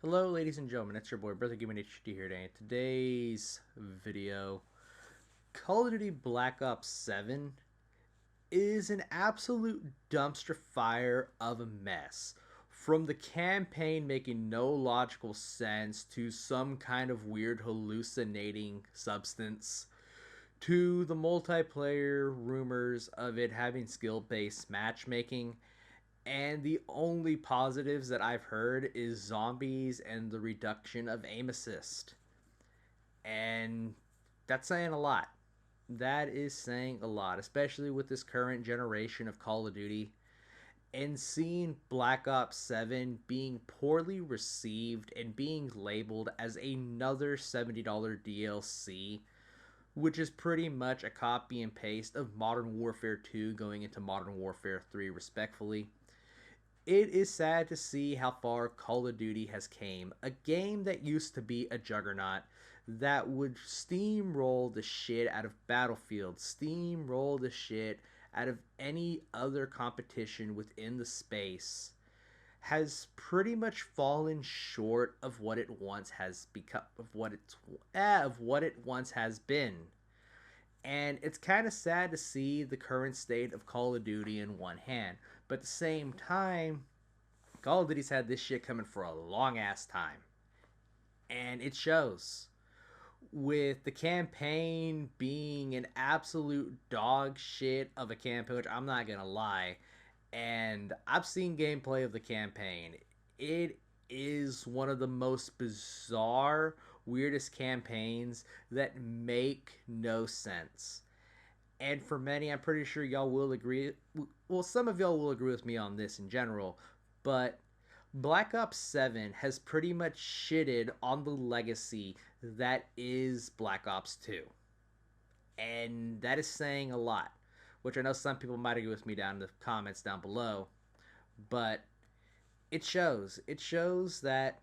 Hello, ladies and gentlemen. It's your boy, Brother Gaming HD here today. In today's video, Call of Duty Black Ops 7 is an absolute dumpster fire of a mess. From the campaign making no logical sense to some kind of weird hallucinating substance, to the multiplayer rumors of it having skill based matchmaking, and the only positives that I've heard is zombies and the reduction of aim assist. And that's saying a lot. That is saying a lot, especially with this current generation of Call of Duty. And seeing Black Ops 7 being poorly received and being labeled as another $70 DLC, which is pretty much a copy and paste of Modern Warfare 2 going into Modern Warfare 3, respectfully. It is sad to see how far Call of Duty has came. A game that used to be a juggernaut that would steamroll the shit out of Battlefield, steamroll the shit out of any other competition within the space, has pretty much fallen short of what it once has become, of what it once has been. And it's kind of sad to see the current state of Call of Duty in one hand. But at the same time, Call of Duty's had this shit coming for a long ass time. And it shows. With the campaign being an absolute dog shit of a campaign, which I'm not gonna lie, and I've seen gameplay of the campaign. It is one of the most bizarre, weirdest campaigns that make no sense. And for many, I'm pretty sure y'all will agree. Well, some of y'all will agree with me on this in general, but Black Ops 7 has pretty much shitted on the legacy that is Black Ops 2. And that is saying a lot, which I know some people might agree with me down in the comments down below, but it shows. It shows that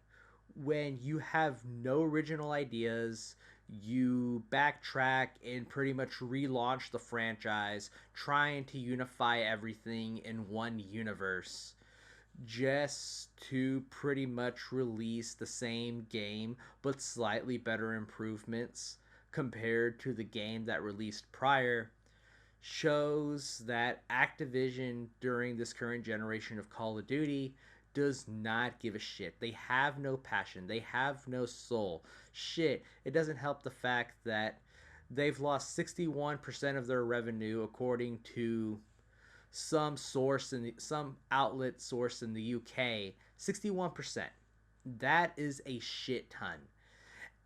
when you have no original ideas, you backtrack and pretty much relaunch the franchise, trying to unify everything in one universe just to pretty much release the same game but slightly better improvements compared to the game that released prior, shows that Activision during this current generation of Call of Duty does not give a shit. They have no passion. They have no soul. Shit, it doesn't help the fact that they've lost 61% of their revenue according to some outlet source in the UK. 61%. That is a shit ton.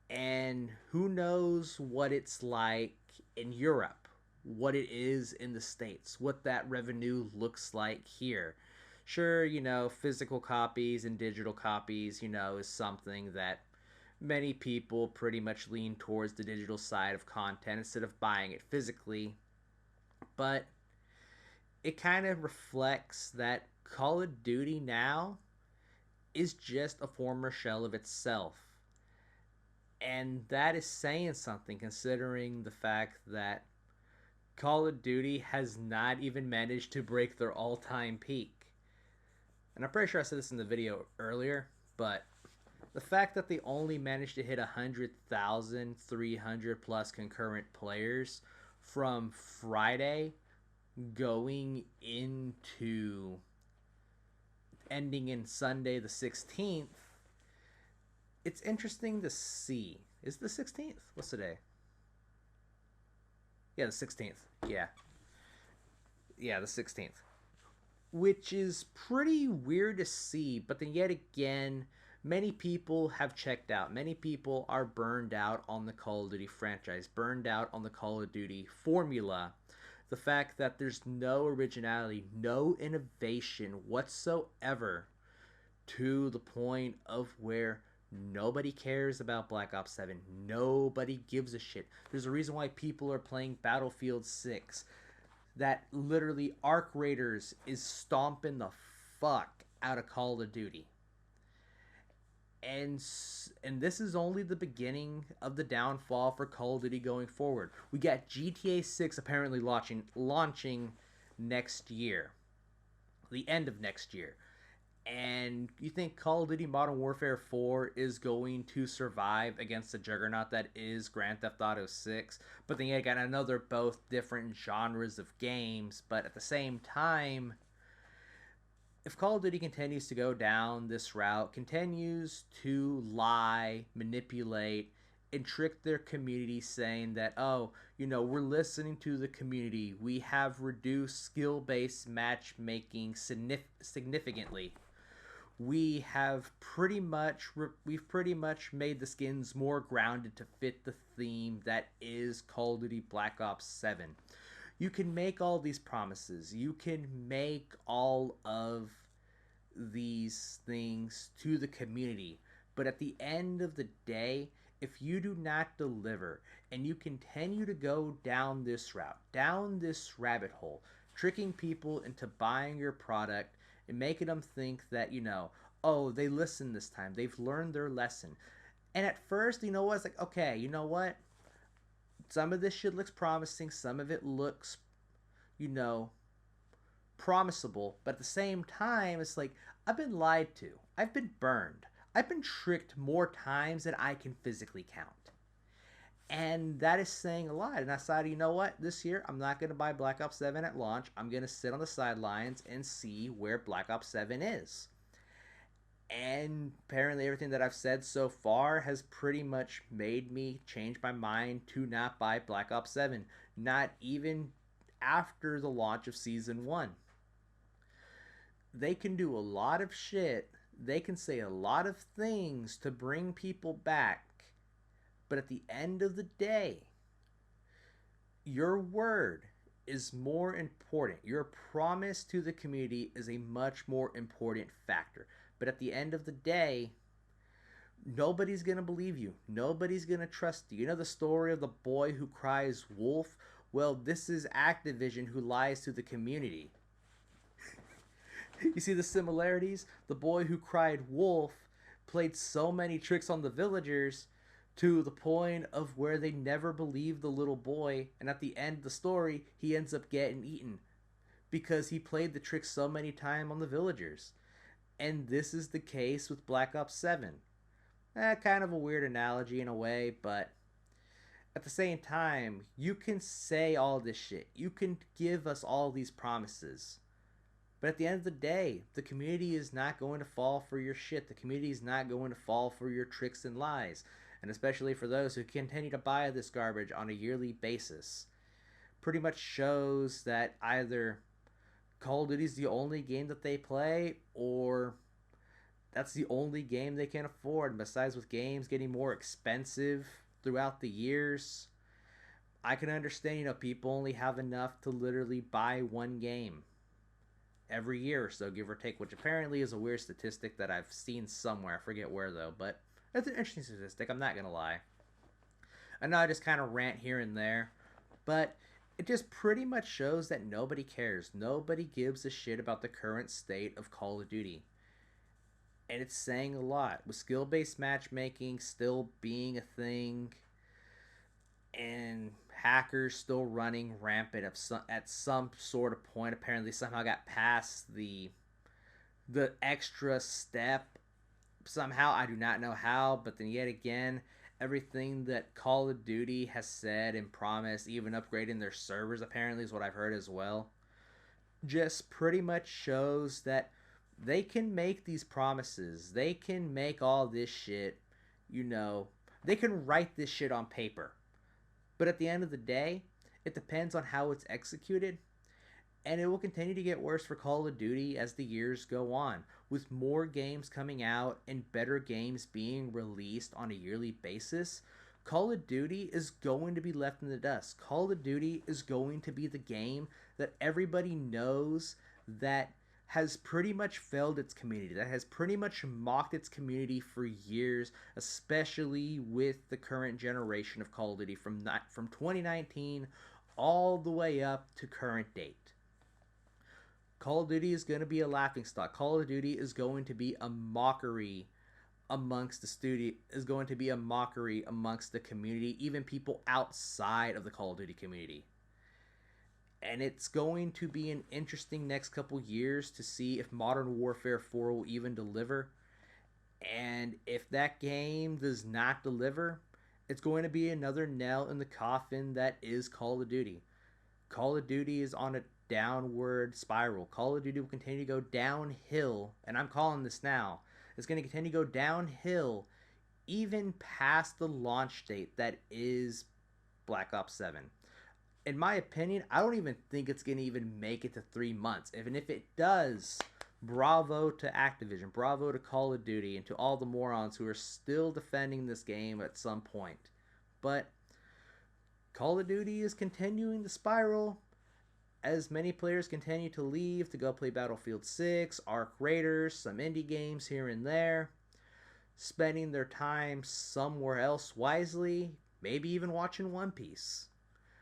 And who knows what it's like in Europe, what it is in the States, what that revenue looks like here. Sure, physical copies and digital copies, is something that many people pretty much lean towards the digital side of content instead of buying it physically. But it kind of reflects that Call of Duty now is just a former shell of itself. And that is saying something considering the fact that Call of Duty has not even managed to break their all time peak. And I'm pretty sure I said this in the video earlier, but the fact that they only managed to hit 100,300 plus concurrent players from Friday going into ending in Sunday the 16th, it's interesting to see. Is the 16th? What's today? Yeah, the 16th. Yeah. Yeah, the 16th. Which is pretty weird to see, but then yet again, many people have checked out. Many people are burned out on the Call of Duty franchise, burned out on the Call of Duty formula. The fact that there's no originality, no innovation whatsoever, to the point of where nobody cares about Black Ops 7. Nobody gives a shit. There's a reason why people are playing Battlefield 6. That literally Arc Raiders is stomping the fuck out of Call of Duty. And this is only the beginning of the downfall for Call of Duty going forward. We got GTA 6 apparently launching next year, the end of next year, And you think Call of Duty Modern Warfare 4 is going to survive against the juggernaut that is Grand Theft Auto 6? But then again, I know they're both different genres of games, but at the same time, if Call of Duty continues to go down this route, continues to lie, manipulate, and trick their community saying that, oh, we're listening to the community, we have reduced skill based matchmaking significantly. We've pretty much made the skins more grounded to fit the theme that is Call of Duty Black Ops 7. You can make all these promises. You can make all of these things to the community. But at the end of the day, if you do not deliver and you continue to go down this route, down this rabbit hole, tricking people into buying your product and making them think that, oh, they listened this time, they've learned their lesson. And at first, it's like, okay, you know what? Some of this shit looks promising, some of it looks, you know, promisable, but at the same time, it's like I've been lied to. I've been burned. I've been tricked more times than I can physically count. And that is saying a lot. And I decided, you know what? This year, I'm not going to buy Black Ops 7 at launch. I'm going to sit on the sidelines and see where Black Ops 7 is. And apparently, everything that I've said so far has pretty much made me change my mind to not buy Black Ops 7. Not even after the launch of Season 1. They can do a lot of shit. They can say a lot of things to bring people back. But at the end of the day, your word is more important. Your promise to the community is a much more important factor. But at the end of the day, nobody's going to believe you. Nobody's going to trust you. You know the story of the boy who cries wolf? Well, this is Activision who lies to the community. You see the similarities? The boy who cried wolf played so many tricks on the villagers to the point of where they never believed the little boy, and at the end of the story, he ends up getting eaten because he played the trick so many times on the villagers. And this is the case with Black Ops 7. Kind of a weird analogy in a way, but at the same time, you can say all this shit. You can give us all these promises. But at the end of the day, the community is not going to fall for your shit. The community is not going to fall for your tricks and lies. And especially for those who continue to buy this garbage on a yearly basis. Pretty much shows that either Call of Duty is the only game that they play, or that's the only game they can afford. And besides, with games getting more expensive throughout the years, I can understand, people only have enough to literally buy one game every year or so, give or take, which apparently is a weird statistic that I've seen somewhere. I forget where though, but it's an interesting statistic. I'm not gonna lie. I know I just kind of rant here and there, but it just pretty much shows that nobody cares. Nobody gives a shit about the current state of Call of Duty. And it's saying a lot. With skill-based matchmaking still being a thing, and hackers still running rampant at some sort of point, apparently somehow got past the extra step somehow. I do not know how, but then yet again, everything that Call of Duty has said and promised, even upgrading their servers apparently is what I've heard as well, just pretty much shows that they can make these promises. They can make all this shit, they can write this shit on paper. But at the end of the day, it depends on how it's executed. And it will continue to get worse for Call of Duty as the years go on, with more games coming out and better games being released on a yearly basis. Call of Duty is going to be left in the dust. Call of Duty is going to be the game that everybody knows that has pretty much failed its community, that has pretty much mocked its community for years, especially with the current generation of Call of Duty from 2019 all the way up to current date. Call of Duty is going to be a laughingstock. Call of Duty is going to be a mockery amongst the studio, is going to be a mockery amongst the community, even people outside of the Call of Duty community. And it's going to be an interesting next couple years to see if Modern Warfare 4 will even deliver. And if that game does not deliver, it's going to be another nail in the coffin that is Call of Duty. Call of Duty is on a downward spiral. Call of Duty will continue to go downhill, and I'm calling this now. It's going to continue to go downhill even past the launch date that is Black Ops 7. In my opinion, I don't even think it's going to even make it to 3 months. Even if it does, bravo to Activision, bravo to Call of Duty, and to all the morons who are still defending this game at some point. But Call of Duty is continuing the spiral as many players continue to leave to go play Battlefield 6, Arc Raiders, some indie games here and there, spending their time somewhere else wisely, maybe even watching One Piece.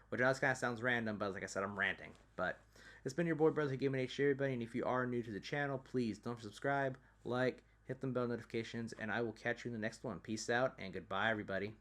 Which kind of sounds random, but like I said, I'm ranting. But it's been your boy, Brother Gaming H, everybody, and if you are new to the channel, please don't subscribe, like, hit the bell notifications, and I will catch you in the next one. Peace out, and goodbye, everybody.